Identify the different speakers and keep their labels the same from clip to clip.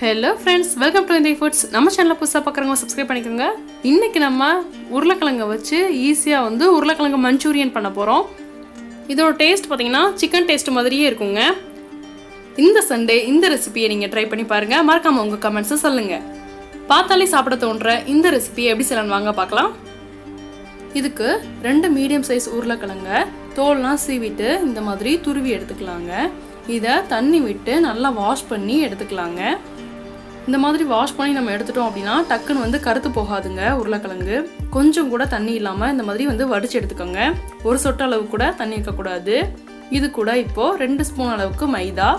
Speaker 1: Hello friends, welcome to Vindhagi Foods. நம்ம சேனலை புதுசா பார்க்கறவங்க சப்ஸ்கிரைப் பண்ணிக்கோங்க. இன்னைக்கு நம்ம உருளைக்கிழங்க வச்சு ஈஸியா உருளைக்கிழங்கு மஞ்சூரியன் பண்ண போறோம். இதோட டேஸ்ட் பாத்தீங்கன்னா சிக்கன் டேஸ்ட் மாதிரியே இருக்குங்க. இந்த சண்டே இந்த ரெசிபியை நீங்க ட்ரை பண்ணி பாருங்க. மறக்காம உங்க கமெண்ட்ஸ் சொல்லுங்க. பார்த்தாலே சாப்பிட தோன்ற இந்த ரெசிபியை எப்படி செய்யலாம் வாங்க பார்க்கலாம். இதுக்கு 2 மீடியம் சைஸ் உருளைக்கிழங்க தோல்லாம் சீவிட்டு இந்த மாதிரி துருவி எடுத்துக்கலாங்க. இதை தண்ணி விட்டு நல்லா வாஷ் பண்ணி எடுத்துக்கலாங்க. இந்த மாதிரி வாஷ் பண்ணி நம்ம எடுத்துட்டோம் அப்படின்னா டக்குன்னு கருத்து போகாதுங்க. உருளைக்கிழங்கு கொஞ்சம் கூட தண்ணி இல்லாமல் இந்த மாதிரி வடிச்சு எடுத்துக்கோங்க. ஒரு சொட்டு அளவு கூட தண்ணி வைக்கக்கூடாது. இது கூட இப்போ 2 ஸ்பூன் அளவுக்கு மைதா,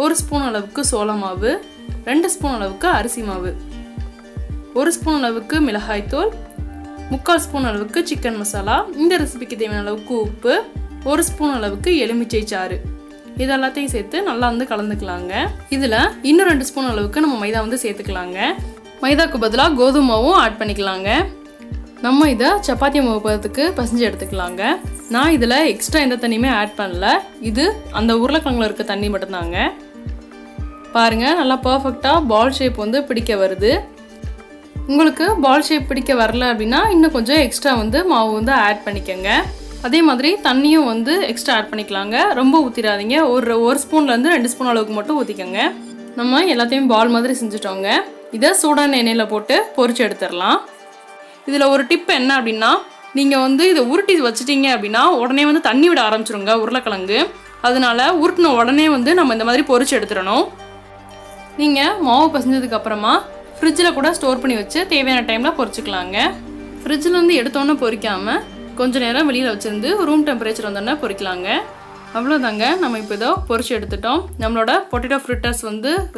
Speaker 1: 1 ஸ்பூன் அளவுக்கு சோள மாவு, 2 ஸ்பூன் அளவுக்கு அரிசி மாவு, 1 ஸ்பூன் அளவுக்கு மிளகாய்த்தூள், 3/4 ஸ்பூன் அளவுக்கு சிக்கன் மசாலா, இந்த ரெசிபிக்கு தேவையான அளவுக்கு உப்பு, 1 ஸ்பூன் அளவுக்கு எலுமிச்சை சாறு, இது எல்லாத்தையும் சேர்த்து நல்லா கலந்துக்கலாங்க. இதில் இன்னும் 2 ஸ்பூன் அளவுக்கு நம்ம மைதா சேர்த்துக்கலாங்க. மைதாக்கு பதிலாக கோதுமை மாவும் ஆட் பண்ணிக்கலாங்க. நம்ம இதை சப்பாத்தி மாவு பதத்துக்கு பசஞ்சு எடுத்துக்கலாங்க. நான் இதில் எக்ஸ்ட்ரா எந்த தண்ணியுமே ஆட் பண்ணல. இது அந்த உருளைக்கிழங்குல இருக்க தண்ணி மட்டும்தாங்க. பாருங்கள், நல்லா பர்ஃபெக்டாக பால் ஷேப் பிடிக்க வருது. உங்களுக்கு பால் ஷேப் பிடிக்க வரல அப்படின்னா இன்னும் கொஞ்சம் எக்ஸ்ட்ரா மாவு ஆட் பண்ணிக்கோங்க. அதே மாதிரி தண்ணியும் எக்ஸ்ட்ரா ஆட் பண்ணிக்கலாங்க. ரொம்ப ஊற்றிடாதீங்க. ஒரு ஸ்பூன்லேருந்து 2 ஸ்பூன் அளவுக்கு மட்டும் ஊற்றிக்கோங்க. நம்ம எல்லாத்தையும் பால் மாதிரி செஞ்சுட்டோங்க. இதை சூடான எண்ணெயில் போட்டு பொரிச்சு எடுத்துடலாம். இதில் ஒரு டிப் என்ன அப்படின்னா, நீங்கள் இதை உருட்டி வச்சுட்டீங்க அப்படின்னா உடனே தண்ணி விட ஆரம்பிச்சிருங்க உருளைக்கிழங்கு. அதனால உருட்டின உடனே நம்ம இந்த மாதிரி பொரிச்சு எடுத்துடணும். நீங்கள் மாவு பசஞ்சதுக்கு அப்புறமா ஃப்ரிட்ஜில் கூட ஸ்டோர் பண்ணி வச்சு தேவையான டைமில் பொரிச்சுக்கலாங்க. ஃப்ரிட்ஜில் எடுத்தோன்னே பொரிக்காமல் கொஞ்சம் நேரம் வெளியில் வச்சுருந்து ரூம் டெம்பரேச்சர் வந்தோடனே பொரிக்கலாங்க. அவ்வளோதாங்க, நம்ம இப்போ இதோ பொரிச்சு எடுத்துட்டோம். நம்மளோட பொட்டேட்டோ ஃப்ரிட்டர்ஸ்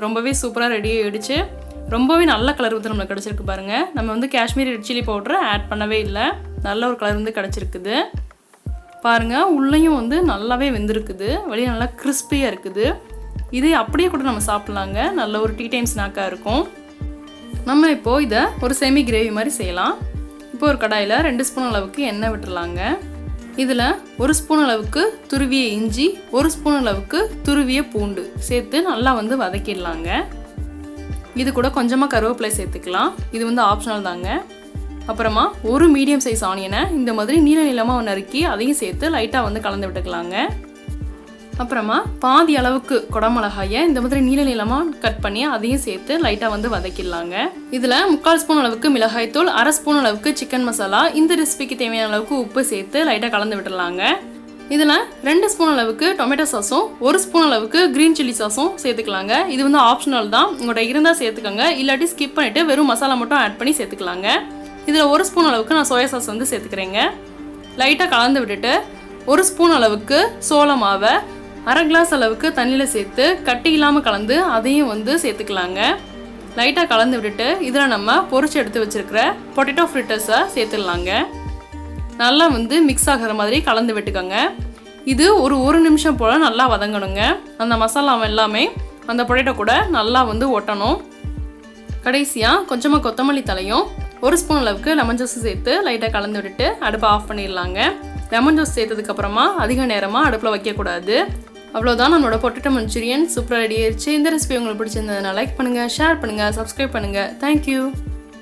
Speaker 1: ரொம்பவே சூப்பராக ரெடி ஆகிடுச்சு. ரொம்பவே நல்ல கலர் நம்மளுக்கு கிடச்சிருக்கு பாருங்கள். நம்ம காஷ்மீரி ரெட் சில்லி பவுடரை ஆட் பண்ணவே இல்லை. நல்ல ஒரு கலர் கிடச்சிருக்குது பாருங்கள். உள்ளேயும் நல்லாவே வெந்திருக்குது. வெளியே நல்லா கிறிஸ்பியாக இருக்குது. இது அப்படியே கூட நம்ம சாப்பிட்லாங்க. நல்ல ஒரு டீ டைம் ஸ்நாக்காக இருக்கும். நம்ம இப்போது இதை ஒரு செமி கிரேவி மாதிரி செய்யலாம். இப்போ ஒரு கடாயில் 2 ஸ்பூன் அளவுக்கு எண்ணெய் விட்டுடலாங்க. இதில் 1 ஸ்பூன் அளவுக்கு துருவிய இஞ்சி, 1 ஸ்பூன் அளவுக்கு துருவிய பூண்டு சேர்த்து நல்லா வதக்கிடலாங்க. இது கூட கொஞ்சமாக கருவேப்பிலை சேர்த்துக்கலாம். இது ஆப்ஷனல் தாங்க. அப்புறமா ஒரு மீடியம் சைஸ் ஆனியனை இந்த மாதிரி நீள நீளமாக நறுக்கி அதையும் சேர்த்து லைட்டாக கலந்து விட்டுக்கலாங்க. அப்புறமா பாதி அளவுக்கு குடமிளகாயை இந்த மாதிரி நீள நீளமாக கட் பண்ணி அதையும் சேர்த்து லைட்டாக வதக்கிடலாங்க. இதில் 3/4 ஸ்பூன் அளவுக்கு மிளகாய்த்தூள், 1/2 ஸ்பூன் அளவுக்கு சிக்கன் மசாலா, இந்த ரெசிபிக்கு தேவையான அளவுக்கு உப்பு சேர்த்து லைட்டாக கலந்து விட்டுடலாங்க. இதில் 2 ஸ்பூன் அளவுக்கு டொமேட்டோ சாஸும் 1 ஸ்பூன் அளவுக்கு க்ரீன் சில்லி சாஸும் சேர்த்துக்கலாங்க. இது ஆப்ஷனல் தான். உங்கள்கிட்ட இருந்தால் சேர்த்துக்கோங்க. இல்லாட்டி ஸ்கிப் பண்ணிவிட்டு வெறும் மசாலா மட்டும் ஆட் பண்ணி சேர்த்துக்கலாங்க. இதில் 1 ஸ்பூன் அளவுக்கு நான் சோயா சாஸ் சேர்த்துக்கிறேங்க. லைட்டாக கலந்து விட்டுட்டு 1 ஸ்பூன் அளவுக்கு சோள மாவை 1/2 கிளாஸ் அளவுக்கு தண்ணியில் சேர்த்து கட்டி இல்லாமல் கலந்து அதையும் சேர்த்துக்கலாங்க. லைட்டாக கலந்து விட்டுட்டு இதில் நம்ம பொரிச்சு எடுத்து வச்சுருக்கிற பொட்டேட்டோ ஃப்ரிட்டர்ஸை சேர்த்துடலாங்க. நல்லா மிக்ஸ் ஆகிற மாதிரி கலந்து விட்டுக்கோங்க. இது ஒரு நிமிஷம் போல் நல்லா வதங்கணுங்க. அந்த மசாலா எல்லாமே அந்த பொட்டேட்டோ கூட நல்லா ஒட்டணும். கடைசியாக கொஞ்சமாக கொத்தமல்லி தலையும் 1 ஸ்பூன் அளவுக்கு லெமன் ஜூஸ் சேர்த்து லைட்டாக கலந்து விட்டுட்டு அடுப்பை ஆஃப் பண்ணிடலாங்க. லெமன் ஜூஸ் சேர்த்ததுக்கப்புறமா அதிக நேரமாக அடுப்பில் வைக்கக்கூடாது. அவ்வளோதான், நம்மளோட பொட்டேட்டோ மஞ்சூரியன் சூப்பராக ரெடி ஆயிடுச்சு. இந்த ரெசிபி உங்களுக்கு பிடிச்சிருந்ததுன்னா லைக் பண்ணுங்கள், ஷேர் பண்ணுங்கள், சப்ஸ்கிரைப் பண்ணுங்கள். தேங்க்யூ.